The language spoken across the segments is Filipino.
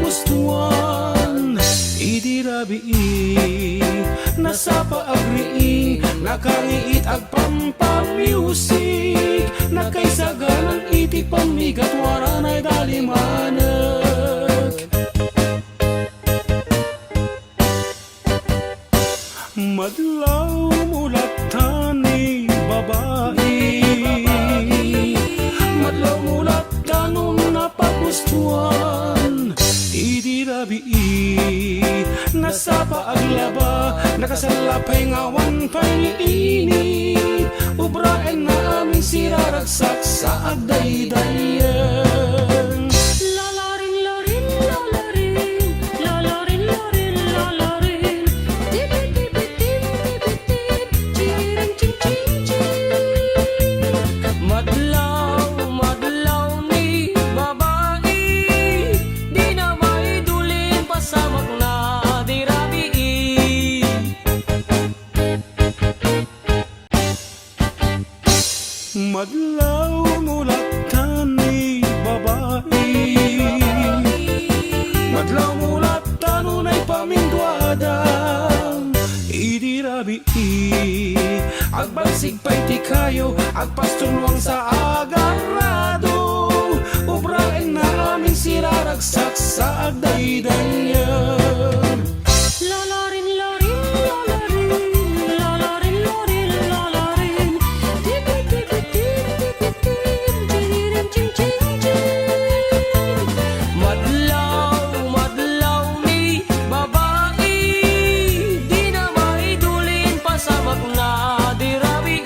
napagustuhan. Idirabi nasa paagri nakangiit ag pampamusic, nakaisagalan iti pamigat waranay dalimanek. Madlaw mulatan ni babae, madlaw mulatan napagustuhan. Idirabi nasa paaglaba, nakasalapay ngawan pang-ini, ubraeng na aming siraragsak sa agdaydayan. Lalarin, larin, lalarin, lalarin, larin, lalarin, tipit, tipit, tipit, tipit, chiring, ching, ching, ching. Madlaw, madlaw ni babae, di na maidulin pasamak na dirabi. Madlaw mulatan ni babae, madlaw mulatan unay pamindwada. Idirabi agbalsig pa'y ti kayo, agpastulwang sa agarado, ubraeng na aming siraragsak sa agdaydayan. Lalarin, larin, lalarin, lalarin, larin, lalarin, tipit, tipit, tipit, tipit, chiring, ching, ching, ching. Madlaw, madlaw ni babae, di na maidulin pasamak na dirabi.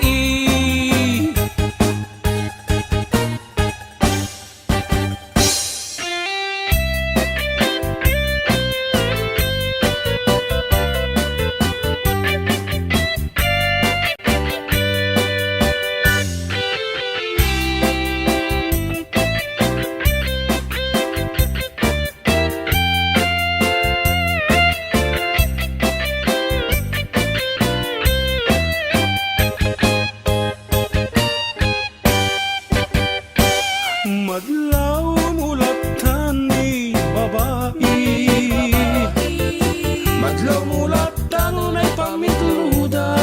Madlaw mulatan ni babae, madlaw mulatan unay pamitluda.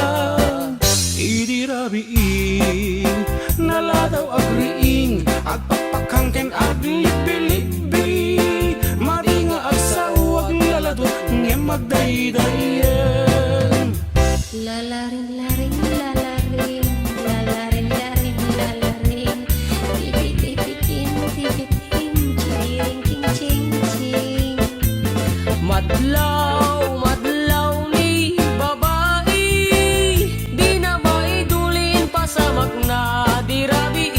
Idirabi naladaw agriing, agpapakangken aglibi-libi, maringa agsaw aglaladot ngem magdaydayan. Lalarin, larin, lalarin, lalarin, larin, lalarin, tipit, tipitin, tipitin, chiring, ching, ching, ching. Madlaw, madlaw ni babae, di na maidulin pasamak na dirabi.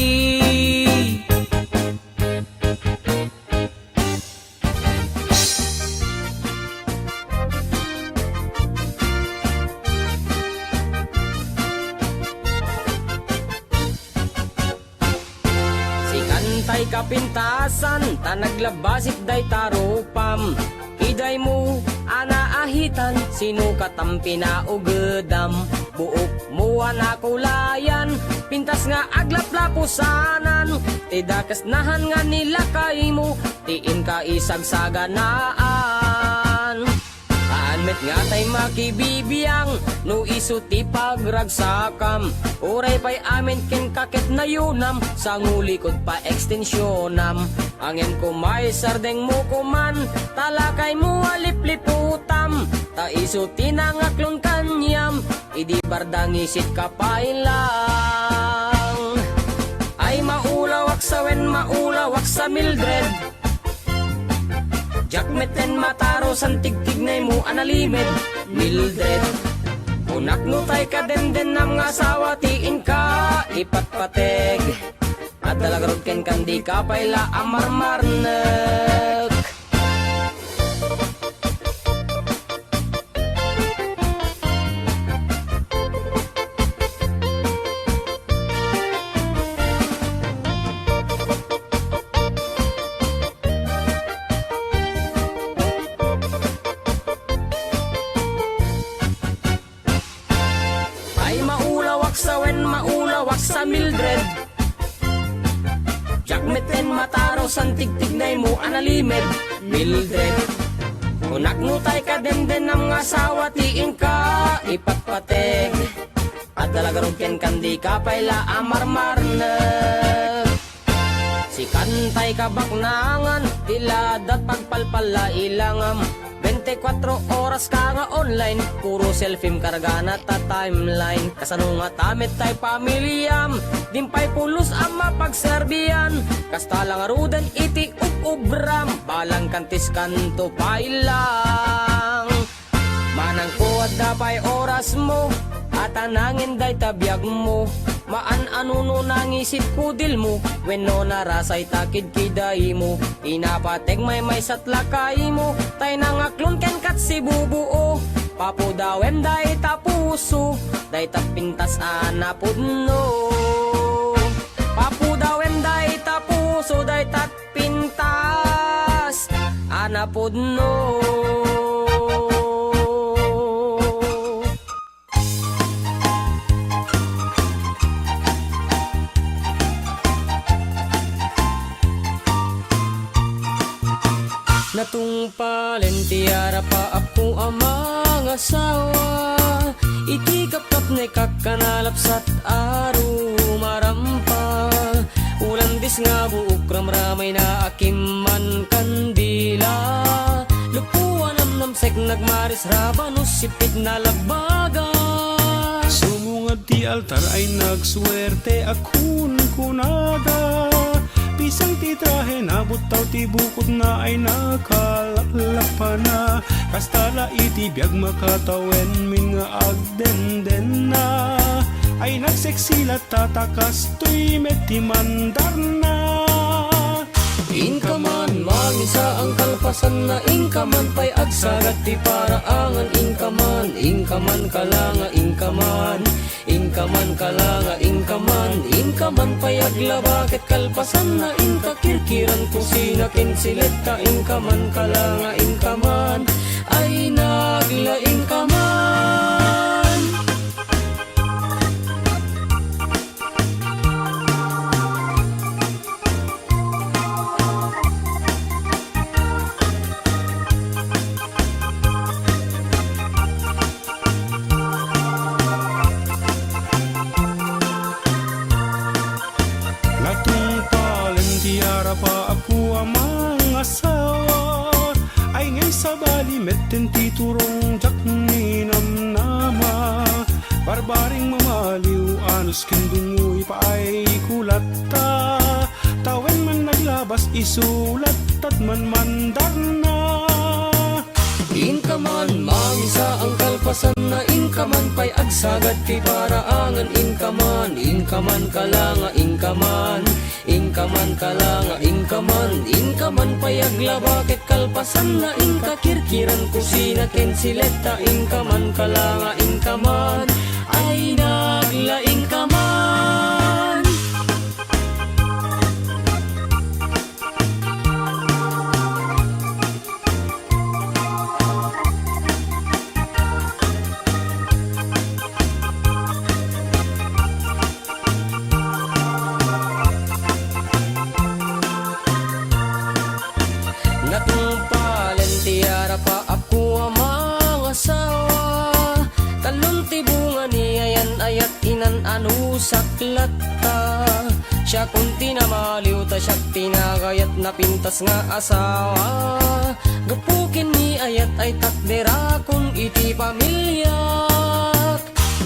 Si kantay kapintasan, tanaglabasik day tarupam, iday mo anaahitan, sino katampi na ugedam, buok mo anakulayan, pintas nga aglaplapusanan, tidakas nahan nga nila kay mo, tiin ka isagsaganaan. Anmet nga tay makibibiyang, no iso ti pagragsakam, uray pa'y amin ken kakit na yunam, sa ngulikod pa ekstensyonam, angin ko may sardeng mo kuman, talakay mo alipliputam, ta iso tinangaklon kanyam, idi bardang isit kapailang. Ay maulawak sa wen, maulawak sa Mildred, jakmeten mataro san tigtignay mo analimed Mildred. Unak no tay ka den nam nga asawa tiin ka ipatpateg, at dalagrod ken kandi ka payla amarmarnek. sa Mildred, jakmeten mataro araw san tigtignay mo analimed Mildred. Kunak nutay ka den ang asawa tiin ka ipatpateg. At dalagarong ken kandi ka payla amarmarne. Si kantay ka baknangan tiladat pagpalpala ilangam. 24 oras ka nga online, puro selfie kargana ta timeline. Kasano nga tamit tay pamilyam, dimpay pulos ang mapagserbiyan. Kasta lang aruden iti ubram, balang kantis kanto pailang. Manang kuwad dapay oras mo, at anangin day tabiyag mo. Maan anuno nangisip kudil mo, wenno narasay takid kiday mo. Inapateg may satlakay mo, tay nangaklon ken kat si bubuo. Papudawem day tapuso, day tapintas anapudno. Papudawem day tapuso, day tatpintas anapudno. Natungpalen tiara pa ako ang mga asawa. Iti kapkap na kakanalapsat aro marampa. Ulang dis nga buok ramramay na akiman kandila. Lupuan namsek nagmaris rabanos sipit na labaga. Sumungad ti altar ay nagswerte akun kunada. Pisang titrahe na butaw ti bukod na ay nakalakpa na. Kastala iti biyag makatawen min nga agdenden na. Ay nagseksilat tatakas tuy meti mandar na. Inkaman, mangisa ang kalpasan na inkaman pay agsagat ti paraangan inkaman, inkaman kalanga inkaman, inkaman kalanga inkaman, inkaman pay aglaba ket kalpasan na inkakirkiran kusina kinsileta inkaman kalanga inkaman, ay nagla inkaman. Pa ako ang mga asawa ay ngay sa bali metten titurong jak ninam nama. Barbaring mamaliw anos kindungoy pa ay kulata. Tawen man naglabas isulat at man mandar na. Inkaman, mangisa ang kalpasan na inkaman pay agsagat ti paraangan inkaman, inkaman kalanga inkaman, inkaman kalanga inkaman, inkaman pay aglaba ket kalpasan na inkakirkiran kusina ken sileta inkaman kalanga inkaman, ay nagla inkaman. Natungpalen tiara pa ako ang mga asawa. Talon tibungan niya yan ayat inan anusaklat ta. Siya kunti na maliw ta siya tinagayat na pintas nga asawa. Gapukin ni ayat ay takdera kung iti pamilyak.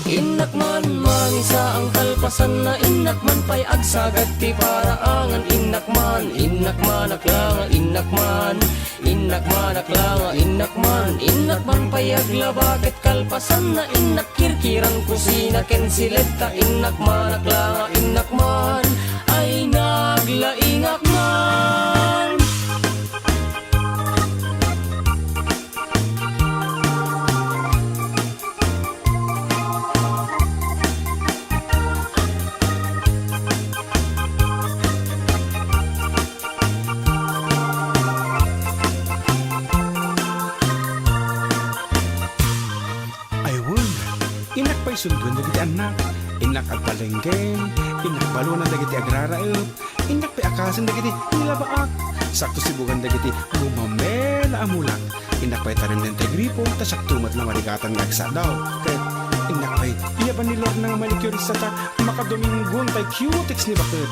Inakman mangisa ang kalpasan na inakman pay agsagat ti paraangan inakman, inakman aklanga inakman, inakman aklanga inakman, inakman pay aglaba ket kalpasan na inakirkiran kusina ken sileta inakman aklanga inakman, ay nagla ingakman. Inakpay sundon dagiti anak, inak agbalenggen, inak balunan dagiti agraraep, Indak pa akasan dagiti nilabaak. Sakto sibugan dagiti gumamela amulak. Indak pa itarin din tay gripo, tasak tumat na marigatan nagsa daw. Kaya indak pa iyaban ni Lord nga manicurista ta makaduminggon tay cutex ni bakit.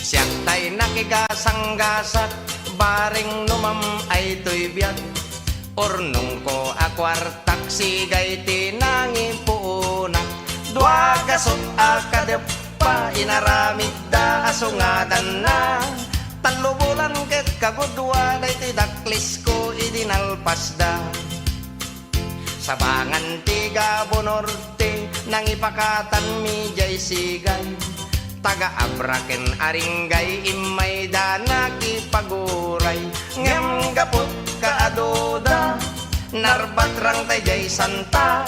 Siyak tay nakigasanggasat, baring numam ay to'y biyag. Ornong ko akwartak, sigay tinangi puunak. Dua gasot akadep pa, inaramid da asungadan na. Talubulan ket kagudwa, day tidaklis ko idinalpas da. Sabangan tiga bonorte, nang ipakatan mi jay sigay. Taga-abraken aringgay, imay dana kipaguray. Ngem gapot kaadoda, narbatrang tay jay santa.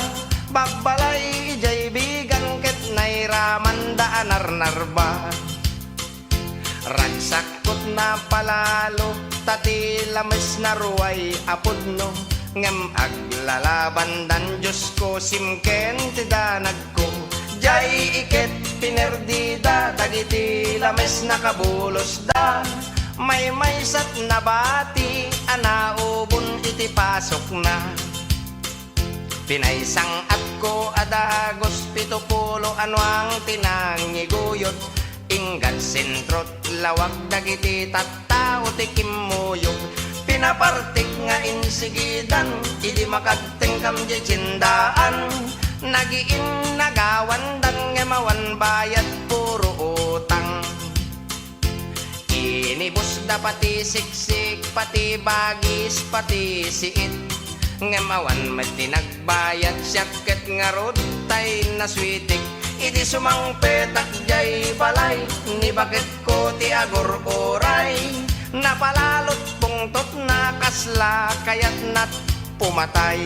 Babalay jay bigan ket nairaman daan narnarba. Ragsakot na palalo, tati lames na ruway apudno. Ngem aglalaban dan Diyos ko, simken tidanag ko. Jay iket pinerdida, dagiti lames nakabulos da. May sat na bati, anaubon iti pasok na. Pinaisang at ko adagos, 70 ano ang tinangiguyot. Inggan sentrot lawag dagiti tattao ti kimuyog. Pinapartik nga insigidan, idi makagtengkam di cindaan. Nagiin nagawan dan ngemawan bayad puro utang. Inibus da pati siksik, pati bagis, pati siit. Ngemawan met tinagbayad, syaket ngarod tay naswitik. Iti sumangpetak jay balay, ni bakit ko ti agor oray. Napalalot pungtot na kasla, kayat nat pumatay.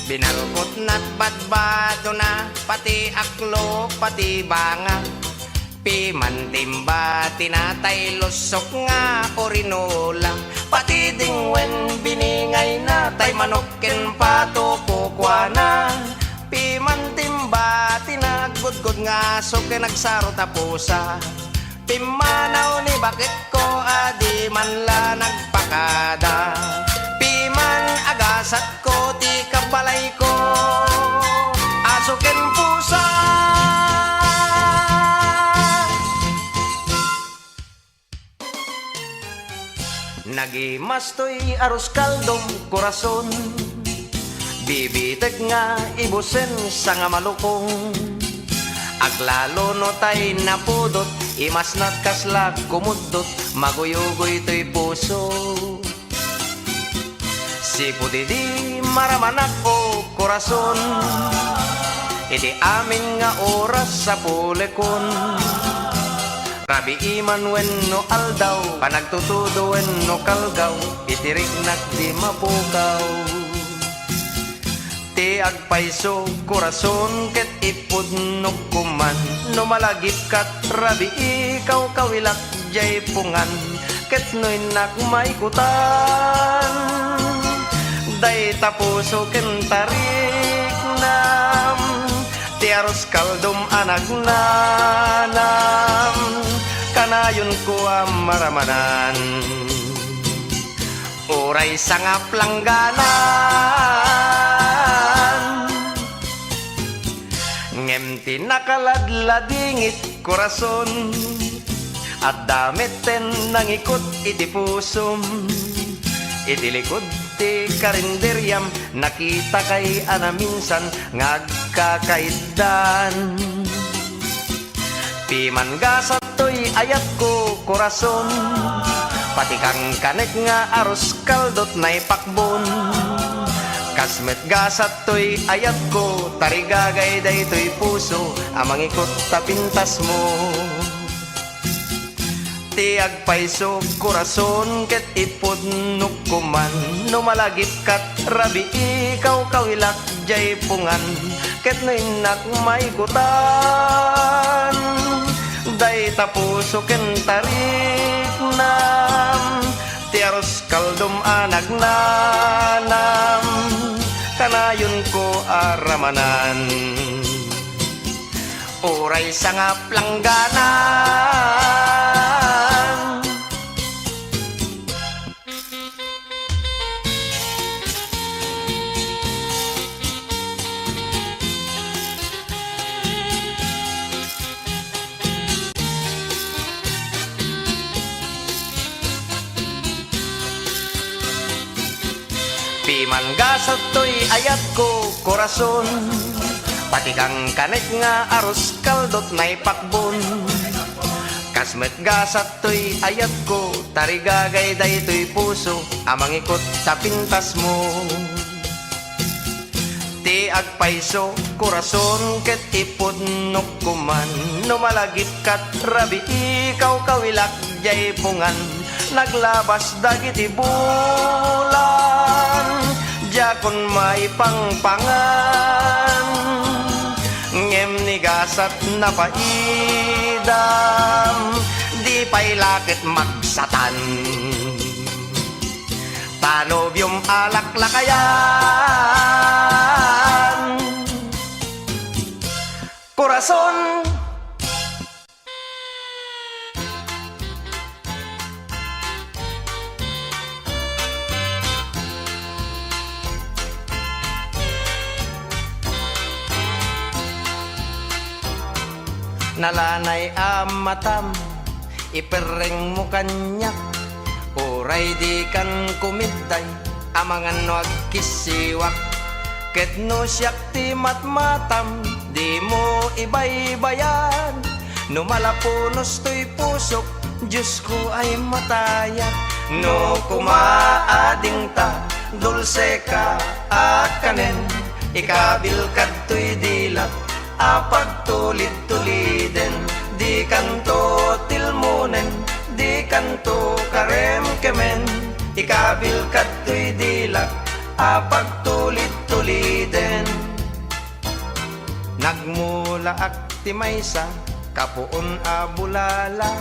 Binalkot na't badbado na, pati aklo, pati banga. Pimantimba, tinatay lusok nga orinola. Pati dingwen biningay na, tay manokken pato kukwana. Pimantimba, tinagudgod nga soke nagsaro tapusa. Pimanaw ni bakit ko adi man la nagpakada. Piman agasat ko ti kabalay ko, asukin pusa. Nagimastoy aros kaldong korason, bibiteg nga ibusen sa nga malukong. Aglalo no tay napudot, imas nat kaslag kumudot, maguyugoy to'y puso. Si putidi maramanak o korason, iti amin nga oras sa pulekon. Rabi iman wen no aldaw, panagtutudo wen no kalgaw, itirignak di mapukaw. Ti agpaiso korason ket ipud no kuman, no malagip kat rabi ikaw kawilak jay pungan, ket noy nak maikutan. Day tapuso ken tarik nam, ti aros kaldom anag nanam, kanayon ko maramanan. Uray sangap langganan, ngem tinakaladladingit korason, at damit ten nangikot iti pusom, iti likod ti karinderyam, nakita kay ana minsan ngagkakaiddan. Piman gasat to'y ayat ko korason, pati kang kanek nga aros kaldot na'y pakbon. Kasmet gasat to'y ayat ko, tarigagay day to'y puso, amang ikot tapintas mo. Ti agpayso korason ket ipudnok kuman, numalagip kat rabi ikaw kawilak jay pungan, ket nainak may gutan. Day tapuso ken tarik nam, ti aros kaldom anagnanam, kanayon ko aramanan. Uray sangap langganan. Piman gasat to'y ayat ko korason, pati kang kanek nga aros kaldot na'y pakbon. Kasmet gasat to'y ayat ko, tarigagay day to'y puso, amang ikot sa pintas mo. Ti agpayso korason ket ipudnok kuman, numalagip kat rabi ikaw kawilak jay pungan, naglabas dagiti bulan, jakon may pangpangan. Ngem ni gasat na paidam, di pa'y lakit magsatan. Tanobyong alaklakayan, korason. Nalanay amatam, ipereng mo kanyak, uray di kan kumitay, amangan wag kisiwak. Ket no siyak ti matmatam, di mo ibaybayan, no malapunos to'y pusok, Diyos ko ay mataya. No kumaading ta, dulce ka akanen, ikabil kat to'y dilat, apag tulid-tuliden, di kanto tilmunen, di kanto karem-kemen, ikabil kat to'y dilak, apag tulid-tuliden. Nagmula akti maysa, kapuon a bulala,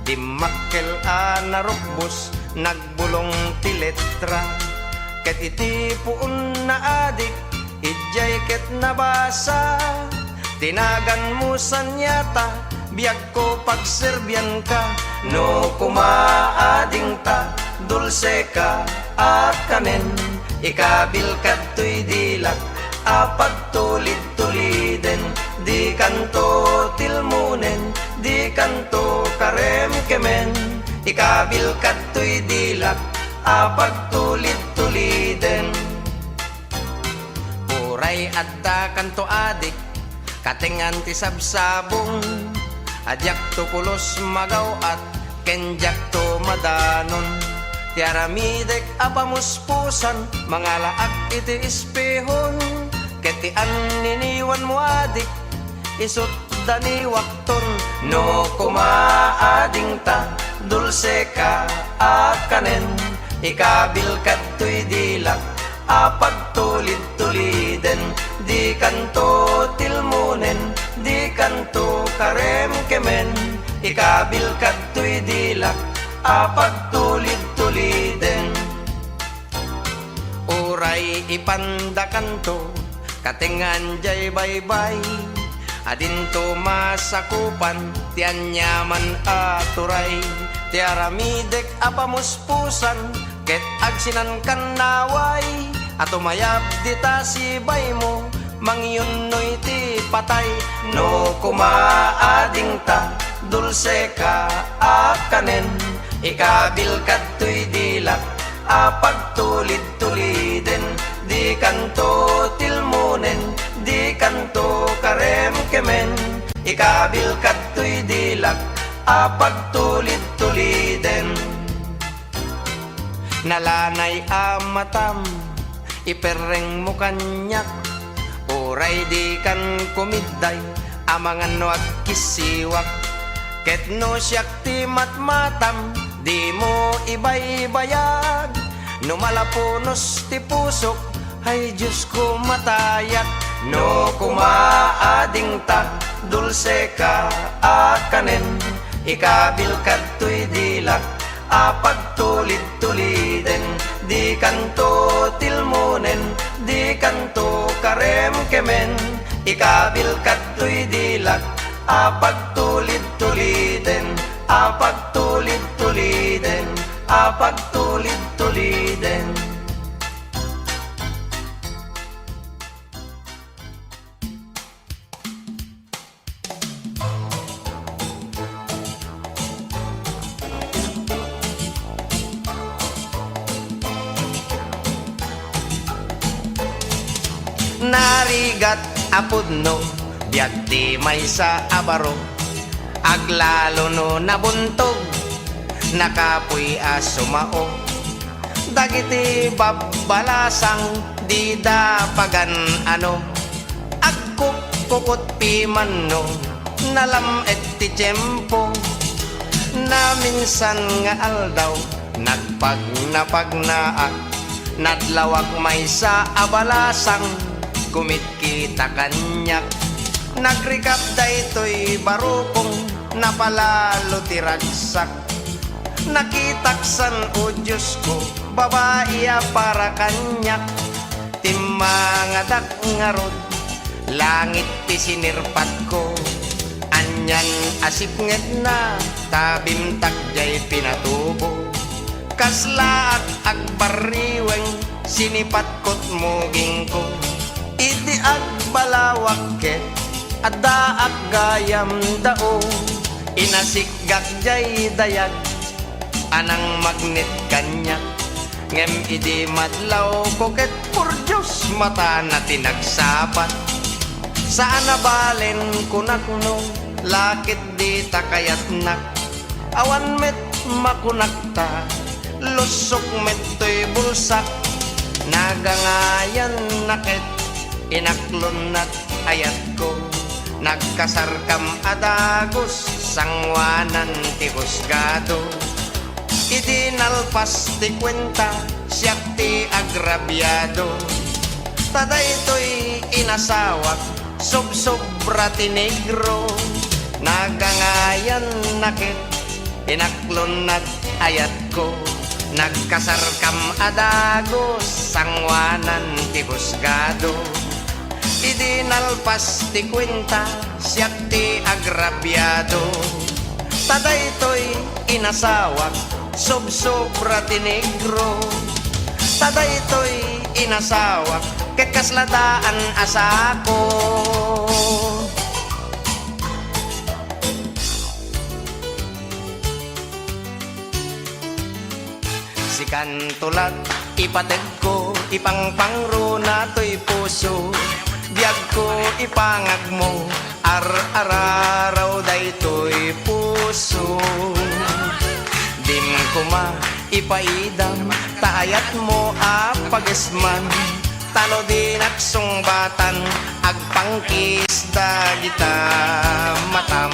di makkel a narukbos, nagbulong ti letra, ket iti puon na adik, ijay ket nabasa, tinagan mo sanyata, biyag ko pagserbyan ka. No kumaading ta, dulce ka akanen, ikabil kat to'y dilak, apag tulid-tuliden, di kanto tilmunen, di kanto karem-kemen, ikabil kat to'y dilak, apag tulid-tuliden. Uray adda kanto adik, katengan ti sabsabong, adyak to pulos magaw at kenjak to madanon. Tiaramidek apamuspusan, mga laak iti espehon, ketian niniwan mo adik, isut dani wakton. No kumaading ta, dulce ka akanen, ikabil kat to'y dilak, apag tulid-tuliden, di kanto tilmunen, di kanto karem-kemen, ikabil kat to'y dilak, apag tulid-tuliden. Uray ipandakanto, katengan jay baybay, adinto masakupan, tiyan yaman aturay, tiaramidek apamuspusan, ket agsinan kan naway, atumayap dita si bay mo, mangyon no'y ti patay. No kumaading ta, dulce ka akanen, ikabil kat to'y dilak, apag tulid-tuliden, tuliden, di kanto tilmunen, di kanto karem kemen, ikabil katoy dilak, apag tulid-tuliden. Nalanay amatam, ipereng mo kanyak, oray di kan kumiday, amangan no agkisiwak, ket no siyak ti matmatam, di mo ibay-bayag, no malapunos ti pusok, ay Diyos ko matayak, no kumaading ta, dulce ka akanen, ikabil katoy dilak, apag tulid-tuliden, di kanto tilmunen, di kanto karem kemen, ikabil katoy dilak, apag tulid-tuliden, apag tulid-tuliden, apag tulid-tuliden. Narigat apudno, biag di may sa abaro, aglalo no nabuntog, nakapoy asumao, dagiti babalasang, di dapagan ano, agkukukot piman no, nalam et ti tiyempo, na minsan nga aldaw, nagpagnapagnaak, nadlawak may sa abalasang, kumit kita kanyak, nagrikap daytoy barukong, napalalo tiragsak, nakitaksan o Diyos ko, babaiya para kanyak, timangadak ngarod, langit ti sinirpat ko, anyan asip nget na, tabimtak jay pinatubo, kaslaak agbarriweng, sinipat kot muging ko, iti agbalawak ket, adda aggayam dao, inasikgak jay dayag, anang magnet kanyak, ngem idi madlaw ko ket por Diyos mata na tinagsapat, saan nabalen kunakno, lakit di takayatnak, awan met makunakta, lusok met to'y bulsak, nagangayan nakit, inaklon at ayat ko, nagkasarkam adagos, sangwanan ti husgado, idinalpas ti kwenta, siyak ti agrabyado, taday to'y inasawak, sobra ti negro, nagangayan nakit, inaklon at ayat ko, nagkasarkam adagos, sangwanan ti husgado, idinalpas ti kwenta, siyak ti agrabyado, taday to'y inasawak, sobra ti negro, taday to'y inasawak, ket kasladaan asako. Sikan tulad ipateg ko, ipangpangro na to'y puso, biag ko ipangag mo, ar-araraw daytoy puso, dim ko ma ipaidam, taayat mo apagesman, tano din agsungbatan, agpangkis dagita matam,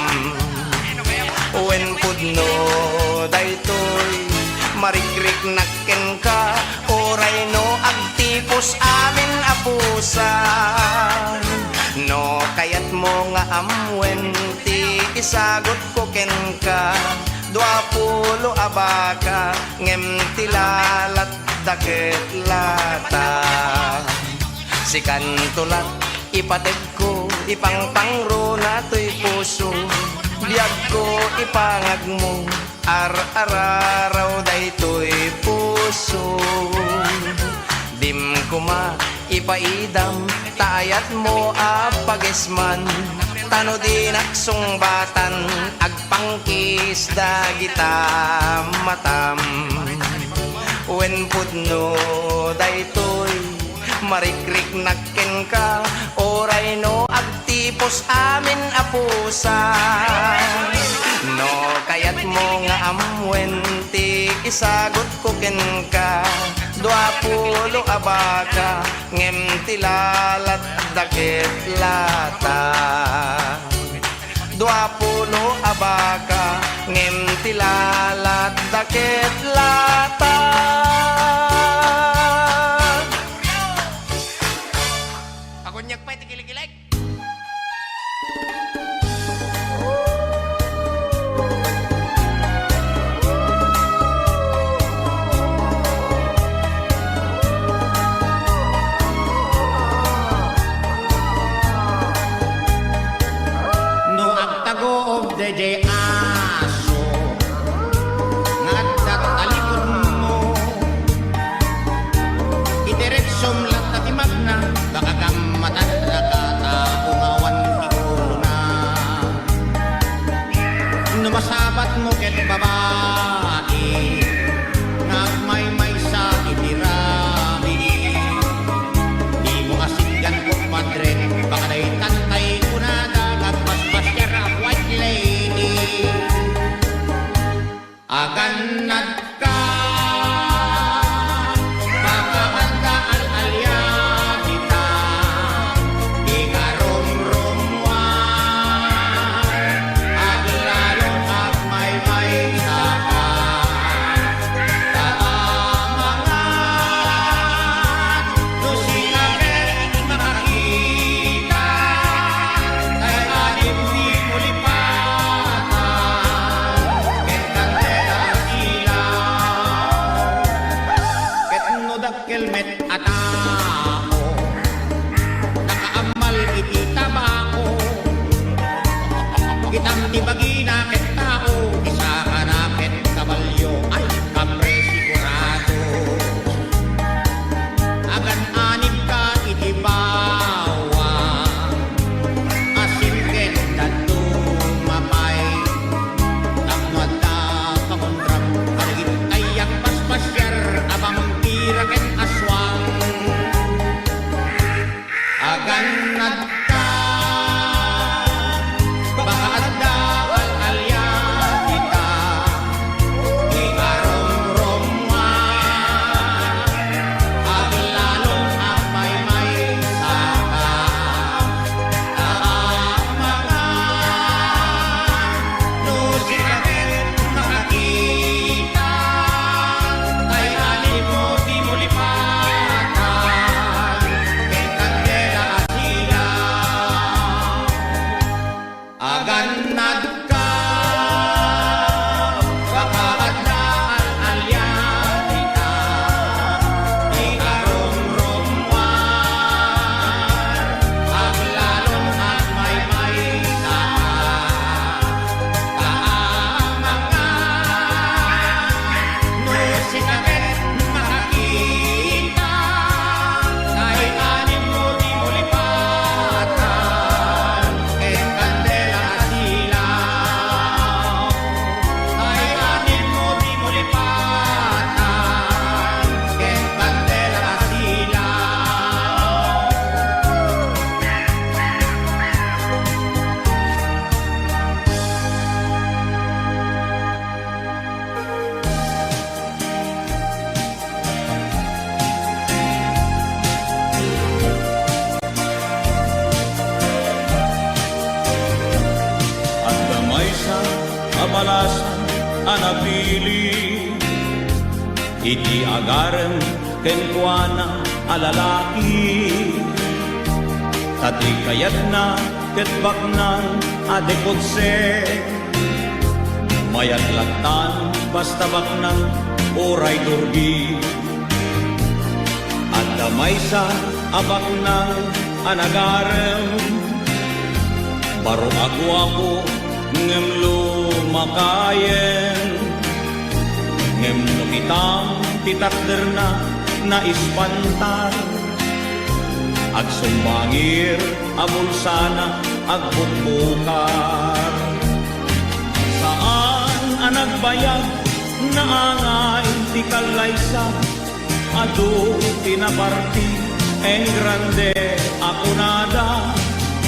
wen pudno daytoy marikrik nakken ka, oray no agtipos amin apusan, no kayat mo nga amwen ti isagot ko ken ka, 20 abaka ngem tilalat daket lata, sikan tulat ipateg ko, ipangpangro na to'y puso, biag ko ipangag mo, ar-araraw daytoy puso, dim ko ma ipaidam, taayat mo apagesman, tano din agsungbatan, agpangkis dagita matam, When pudno daytoy marikrik nakken ka oray no agtipos amin apusa no kayat mo nga amwen ti isagot ko ken ka 20 abaka ngem tilalat dakit lata 20 abaka ngem tilalat dakit lata. Pagunyak pa iti kilig-kilig. No agtago of the day aso ngaddat talikod mo idiretsom lang tatimag na baka kamatan na katapungawan igulo na numasabat mo ket babae nagmaymay sa itirahi di mo kasiggan ko padre baka na'y tantay kunada nagpaspasyar ang white lady aganad ka baka anda al-alya kita di karomromwan aglalong agmaymay sa ka taamangan no sinaget makakita kay anim di mulipatan ket kandela ilaw ket no dakkelmet atao nakaamal iti tabako kitang tibagina ket tao isa ka na ket kabalyo ay kapre sigurado agan anib ka iti bawang asin ket dadto mapay tapno adda pamundram aligid ayak paspasyar abang tira ket aswang aganad ka baka adda al-alya kita di karomromwan aglalong agmaymay sa ka taamangan no sinaget makakita kay anim mo di mo lipatan ket kandela asilaw aganad ka baka adda al-alya kita di karomromwan aglalong agmaymay sa ka taamangan no sinaget makakita kay anim mo di mo lipatan ket kandela asilaw kay anim mo di mo lipatan ket kandela asilaw. At damay sa abalasan anapili iti agarem ken kuana alalaki tati kayat na ket baknan adekotse mayat latan basta baknan oray durgi at damay sa abaknan anagarem baro ako ngem lumakayen ngem no kitang titakder na ispantar ag sumbangir abulsana ag bugbukar saan ang nagbayag na angay ti kalaysa, adu tinaparti, en grande ako nada,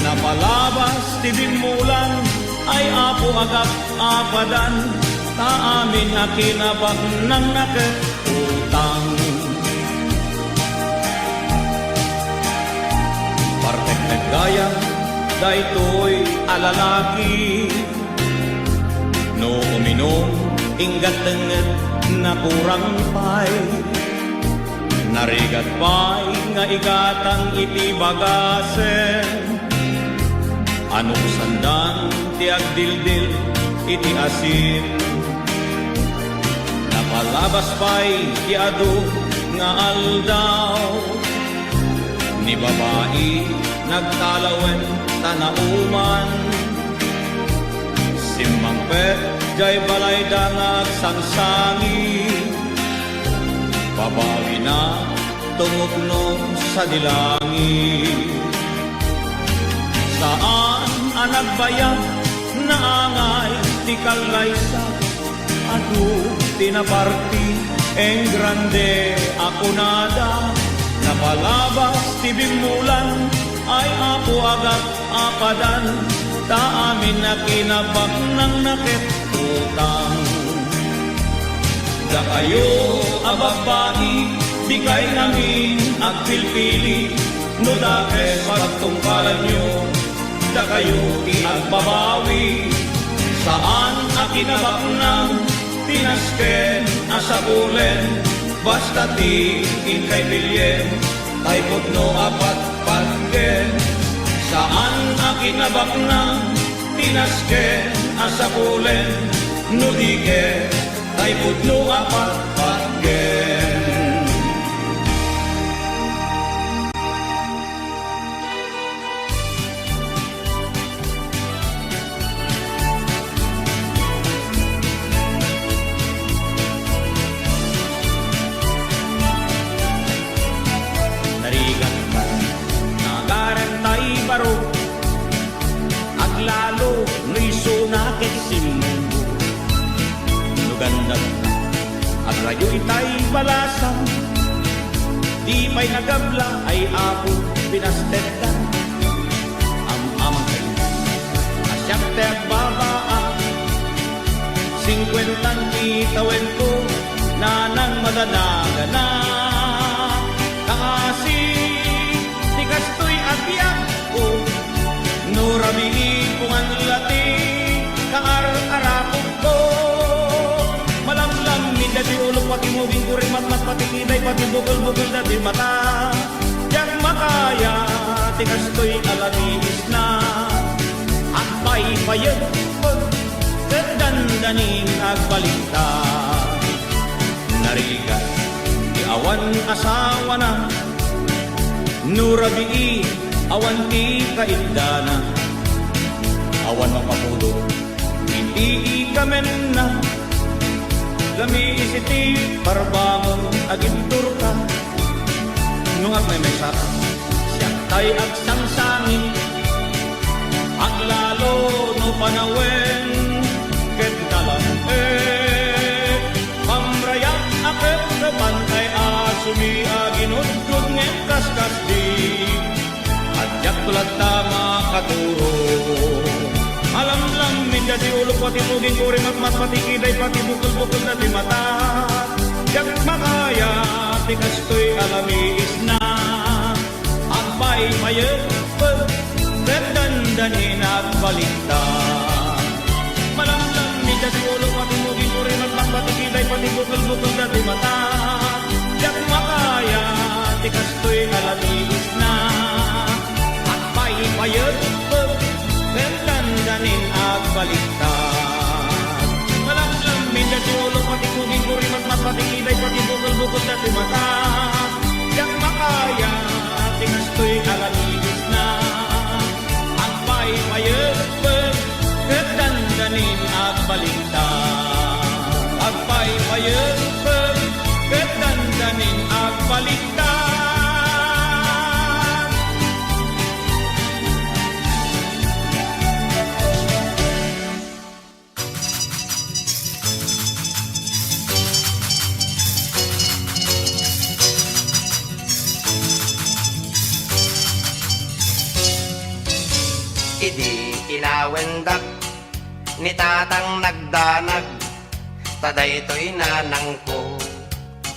napalabas ti bimulan, ay apo agap apadan, ta amin akinabak ng nakutang. Partek naggaya, daytoy alalaki, no uminom, inggat tenget na kurang pay, narigat pay nga igatang iti bagasen, anong sandan ti agdildil iti asin, napalabas pay ti adu nga aldaw, ni babae nagtalawen tanauman, simmangpet jay balay danag sangsangi, babawi na tungokno sa dilangi. Saan ang nagbayag na angay ti kalaysa, adu tinaparti, en grande ako nada, napalabas ti bimulan, ay apo agad apadan, ta amin na kinabak ng nakitutang. Da kayo ababae, di kay namin agpilpili, no dakes pagtungkalan nyo, da kayo ti agbabawi. Saan akinabak ng tinasken asabulen, basta ti inkay bilyen, tay putno apat pagken. Saan akinabak ng tinasken asabulen, no dike, tay putno apat pagken. Baro at lalo no'y sunakit simundo, nugandag at rayo itay balasan, di pa'y nagabla ay apo pinastetan, amang kayo asyak te agbabaan, 50 itawen ko nanang madanaga na, kaasi di kastoy agyak no rabii pungan lati kaar-arakot ko, malamlam min dati ulok pati mubing kuring matmat pati kiday pati bukol-bukol dati mata, yang makaya tikastoy alamiis na at paypayag pag kadandaning agbalita, narigat di awan asawa na, no rabii awan ti kaindana, awan mapapulo, hindi ikamen na, lami isiti parbangon agintur ka, nung ag may mesak, siyak tay agsangsangin, at lalo no panawen, kentalan pamrayak akit sa pantay asumi aginudgod ngem kaskas di, adyak tulad tama katuro, alam lang minda di ulo pati muging kuring matmat pati kiday pati bukol-bukol na di mata, yak makaya tikas ko'y alamiis na, at paypayag pag dandanin at balita, malam lang minda di ulo pati muging kuring matmat pati kiday pati bukol-bukol na di mata, yak makaya tikas ko'y alamiis na, payag pag dandanin at balita, malamlam minda di ulo pati kuging kuring matmat pati kiday pati bukol-bukol na di mata, yak makaya tinastoy alamiis na, at payag pag dandanin at balita, at payag pag dandanin at balita. dak ni tatang nagdanag taday to'y nanang ko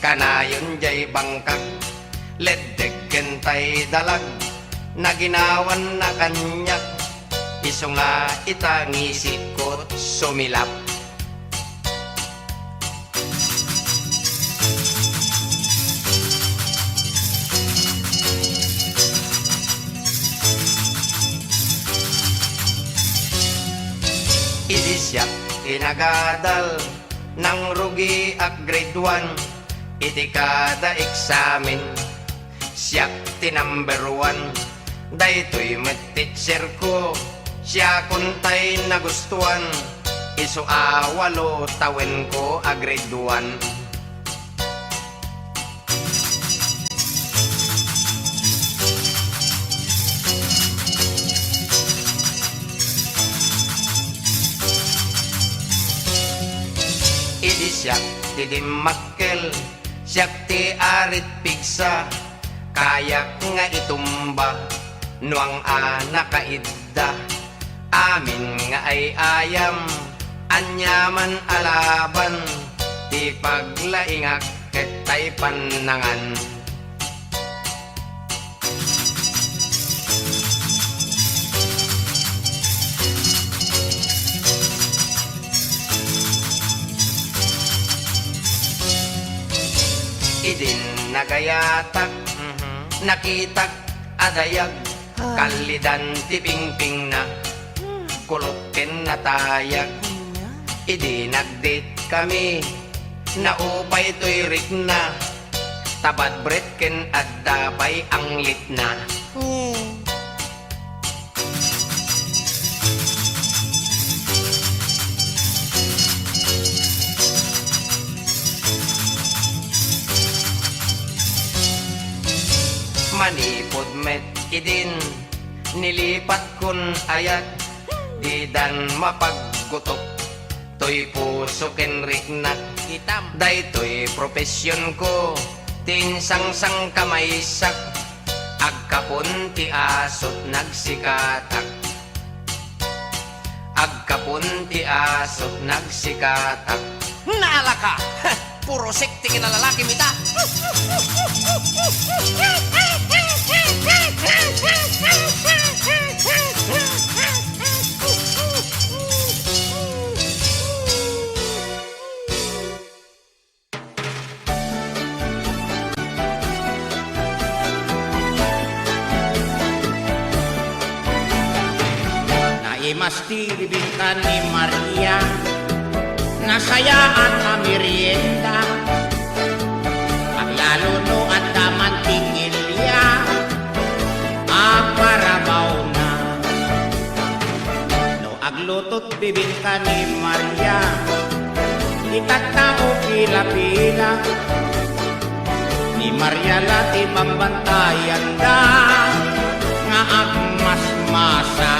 kanayon jay bangkag ledeg kentay dalag na ginawan na kanyak iso nga itangisip ko't sumilap. Idi siya inagadal ng rugi at grade 1 iti kada eksamen siya ti number 1 daytoy met teacher ko siya kuntay nagustuhan iso awalo tawen ko a grade 1. Idi siya ti dimakkel siya ti arit pigsa kayak nga itumba nuang anak kaidda amin nga ay ayam anyaman alaban ti paglaingak ketay panangan. Idin nagayatak nakitak adayag kalidan ti pingping na kulutin na tayag idi nagdate kami naupay to'y rik na tabad bret ken addapay ang lit na. Manipod met idin nilipat kun ayat di dan mapaggutok to'y puso ken riknat itam daytoy profesyon ko tinsangsang kamaysak agkapon ti asot nagsikatak agkapon ti asot nagsikatak. Naala ka! Puro sekting na lalaki mita! Naimasti bibingkan ni Maria nasayaan na merienda paglalo no at damantingilya aparabaw na no aglutot bibingka ni Maria itatao pila-pila ni Maria lati pambantayan da nga agmas-masa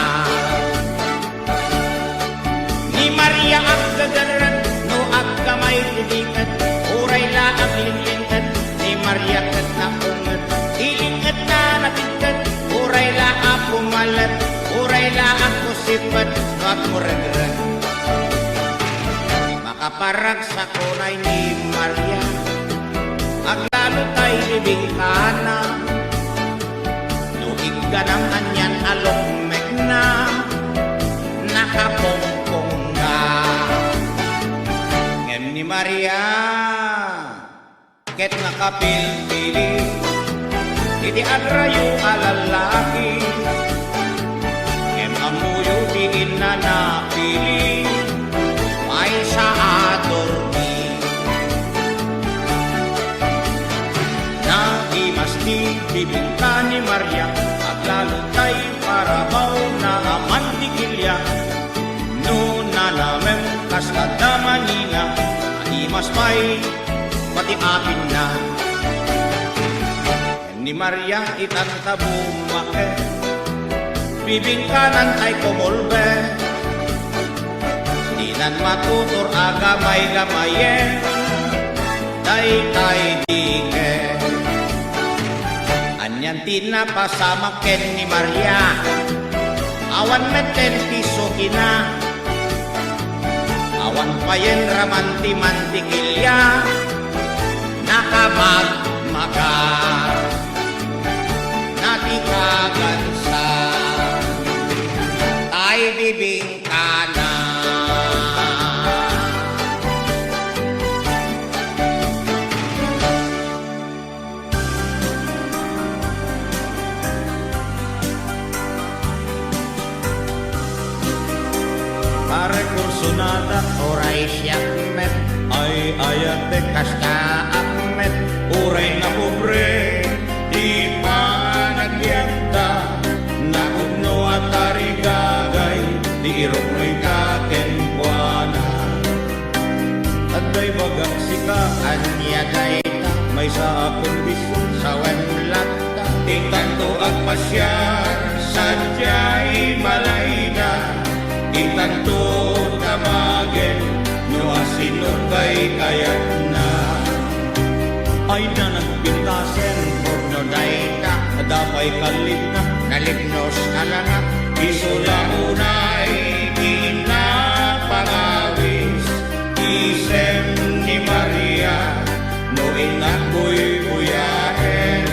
ni Maria agdadaran no agkamay tilingat uray la aglinglingat ni Maria kat na ungat ilingat na napingat uray la apumalat uray la ako sipat no agmuragran makaparag sa kunay ni Maria aglalo tay libingkana no igganang anyan along mekna nakapongpong ngem ni Maria ket nakapilpili iti agrayo alalaki ngem amuyo diin na napili may sa adormi na imasti bibingka ni Maria aglalo tay parabaw na amantikilya no nalamem kasta Manila imas may pati akin na ni Maria itantabumake bibingkanan tay kumulbe dinan matutur agamay-gamayen day dike anyan tinapasama ken ni Maria awan meten piso kina, awan payen ramanti-manti kilya, nakamagmaga, natikagansa, tay bibing kana. Pare kursunada Oray siyang met, ay ayate kasta akmet, uray na pobre di pa nagyanta nakugno at tarigagay di irok mo'y kakenkuana at day bagak sika anya dayta, may sa akong bisun sawan lata, itanto at pasyar sadyay malayda itanto tamagen no asinod kay kayat na ay na nagpintasen no dayta, adapay kalit na nalignos alanga, isula unay pinapangawis isem ni Maria no inako'y buyaen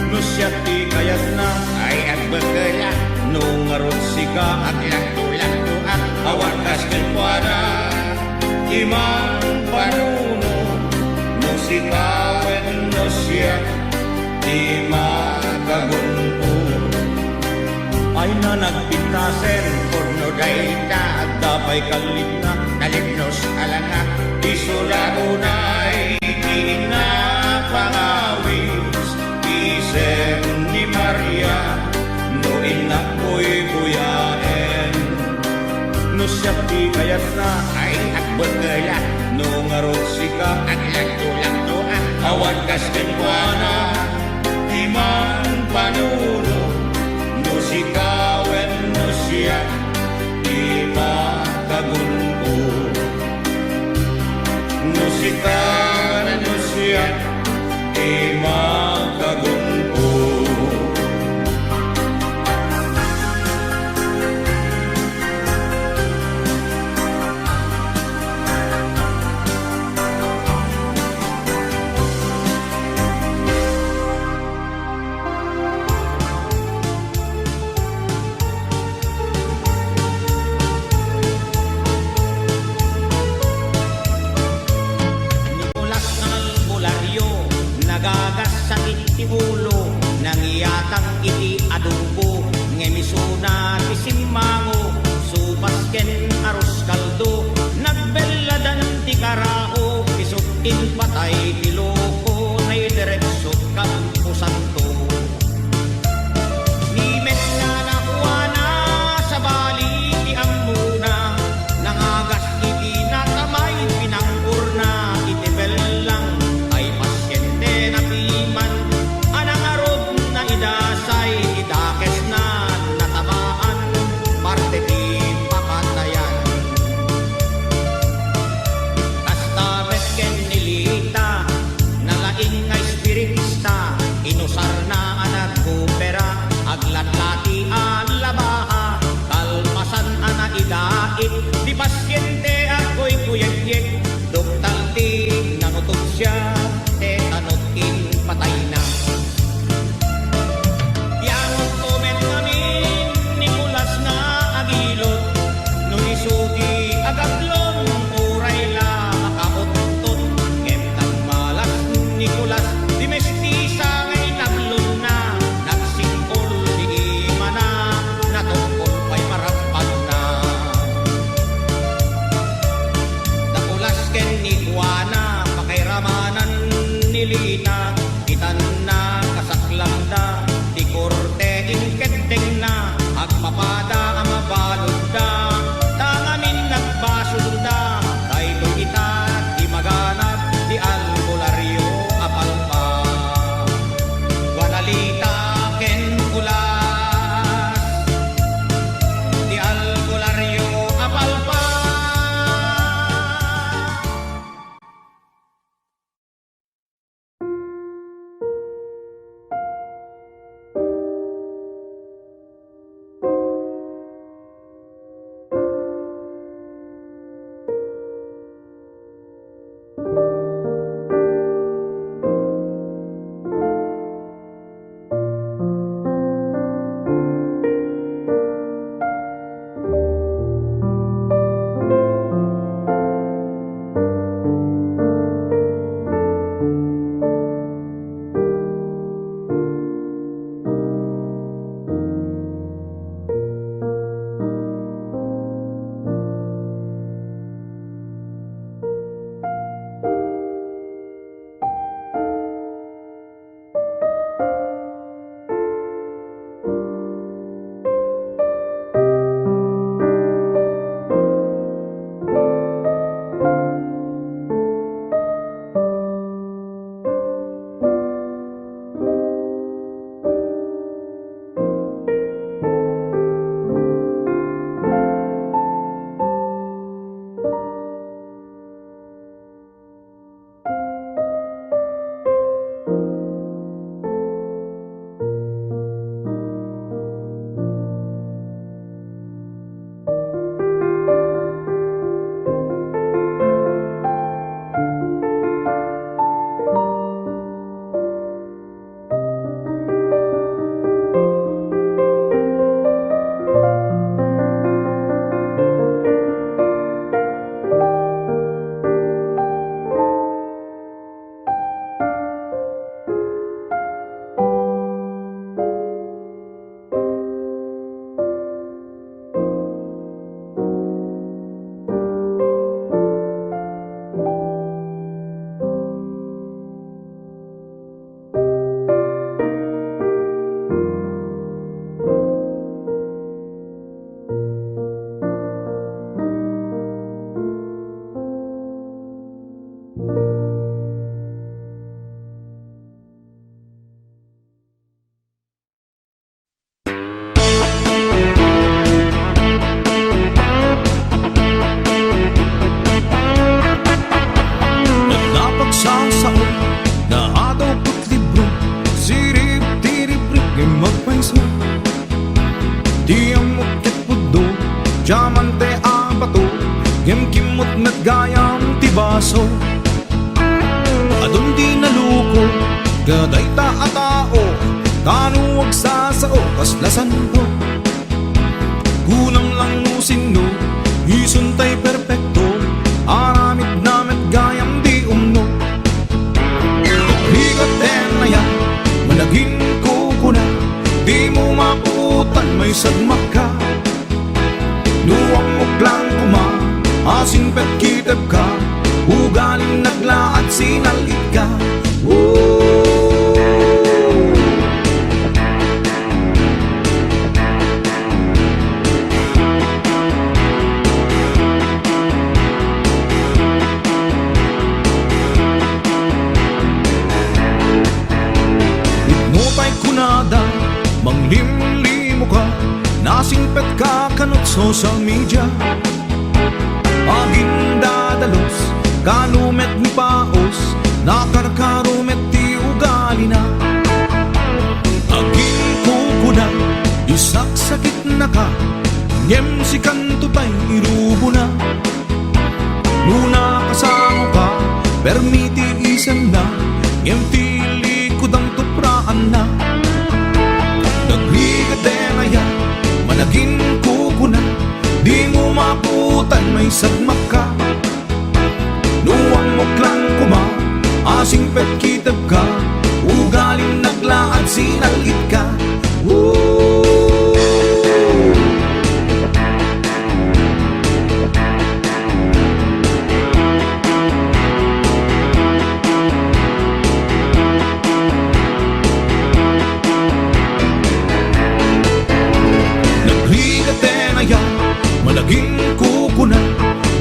no siya ti kayat na ay agbagala, no ngarot sika aglang tulang tuak, awan kaskenpuana imang panuno no sikawen no siya di magagunpo ay na nagpintasen no dayta, dapay kalit na nalignos alanga, isula unay pinapangawis isem ni Maria no inako'y buyaen no siya ti kayat na ay agbagala, no ngarot sika aglang tulang tuak, awan kaskenpuana imang panuno no sikawen no siya di makagunpo no sikawen no siya di makagunpo Nicolas ng albularyo, nagagas sa iti ulo, nangiyatang iti adobo, ngemisuna ti simmango, subasken aros kaldo, nagbeladan ti karao, isukin patay ti loko, nay diretso Campo Santo. Nimet na nakuha na sa bali ti amuna, nangagas iti natamay pinangurna, iti belang ay pasyente na piman, anangarod na idasay, idakes na natamaan, parte ti pakatayan. Kasta metken nilita, nalaing nga espiritista, inusar na anak kupera, aglatlati alabaha, kalmasan ana idait, di pasyente ako'y kuyegyek, doktal ti nangutok siya, te tanotin patay na. Yangon komen namin, Nicolas na agilot, no isugi agablon, uray la makauntot, ngemtang malas Nicolas, di mestiza ngay naglon na, nagsingkol di imana, natungkol pa'y marapan na. Nakulas ken ni Juana, pakairamanan ni Lina, itan na kasaklang da, di korte ingketeng na, agpapada ang mabalod da, tangamin nagbasod da, dahil kita di maganap, di albularyo apalpa. Guanalita ken kulas, di albularyo apalpa. gayam ti baso. Adun di naluko, gaday ta atao, kanuwag sasao, kaslasan ko. Kulang lang usin no, isuntay perpekto, aramid namet gayam di umno. Ligat na yan, managin ko kuna, di mo maputan may sagmak ka. Nuwang muklang kuma, asing pet kitep ka, ugaling naglaat sinalit ka. Itnotay kunada, manglimlimo ka, nasingpet ka kanot social media. Aging dadalos, kanumet ni paos, nakarkarumet ti ugali na. Aging kukuna, isaksakit na ka, ngem si kanto tay irubo na. Nuna kasama ka, permiti isang na, ngem ti likod ang tupraan na. Nagligate na yan, managin kukuna, di mo maputan may sagmak ka. Nuwang muklang kuma, asing pet kitap ka, ugaling naglaad sinalit ka. Nagligate na yan, malaging kukuna,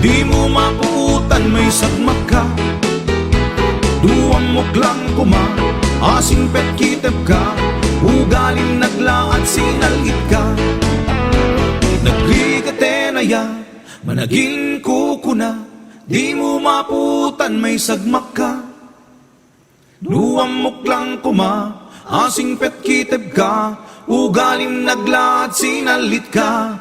di mo maputan may sagmak ka. Duwang muklang kuma, asing pet kitap ka, ugaling naglaat sinalit ka. Nagligate na yan, managing kukuna, di mo maputan may sagmak ka. Duwang muklang kuma, asing pet kitap ka, ugaling naglaat sinalit ka.